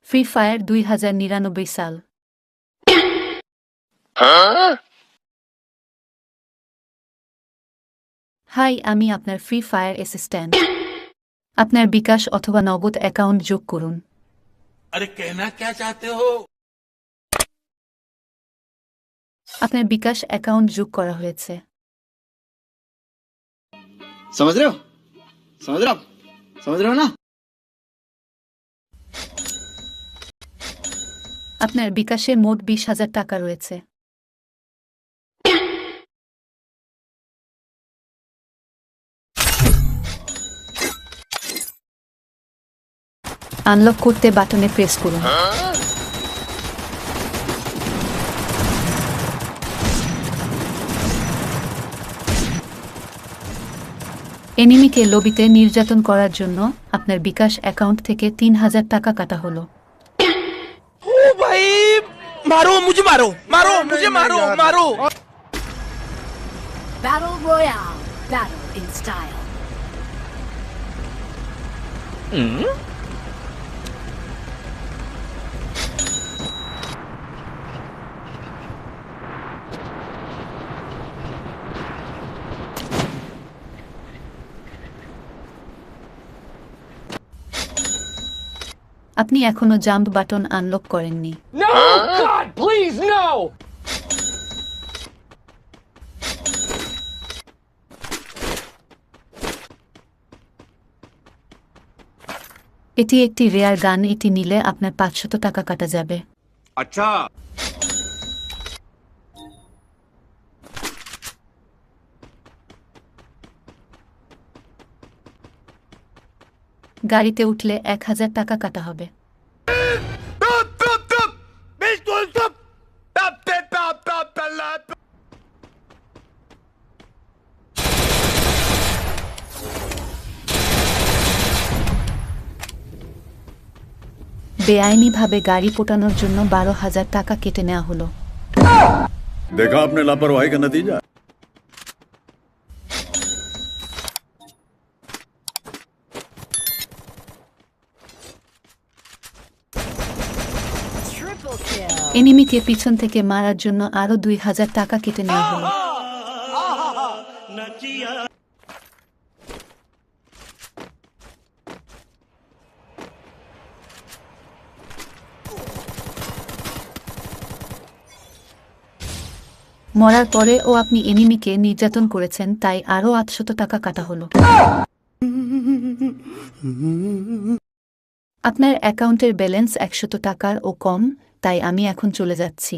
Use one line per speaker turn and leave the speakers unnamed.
Free fire 2099 সাল। High, আমি আপনার ফ্রি ফায়ার অ্যাসিস্ট্যান্ট। আপনার বিকাশ অথবা নগদ অ্যাকাউন্ট যোগ করুন।
अरे कहना क्या चाहते हो?
আপনার বিকাশ অ্যাকাউন্ট যোগ করা হয়েছে।
समझ रहे हो समझ रहे हो समझ रहे हो ना।
আপনার বিকাশে মোট 20,000 টাকা রয়েছে। আনলক করতে বাটনে প্রেস করুন। এনিমিকে লবিতে নির্যাতন করার জন্য আপনার বিকাশ অ্যাকাউন্ট থেকে 3,000 টাকা কাটা হলো।
ओ भाई मारो मुझे मारो मारो मुझे मारो मारो।
Battle Royale. Battle in style.
আপনি এখনো জাম্প বাটন আনলক করেননি।
No! God, please, no!
এটি একটি রেয়ার গান, এটি নিলে আপনার 500 টাকা কাটা যাবে।
अच्छा
গাড়িতে উঠলে 1,000 টাকা কাটা হবে।
बिल्कुल तब तब
বেআইনিভাবে গাড়ি পোটানোর জন্য 12,000 টাকা কেটে নেওয়া হলো।
देखा आपने लापरवाही का नतीजा।
Triple kill.
এনিমিকে পিছন থেকে মারার জন্য আরো 2,000 টাকা কেটে নেওয়া হলো। মরার পরেও আপনি এনিমিকে নির্যাতন করেছেন, তাই আরও 800 টাকা কাটা হলো। আপনার অ্যাকাউন্টের ব্যালেন্স 100 টাকার ও কম, তাই আমি এখন চলে যাচ্ছি।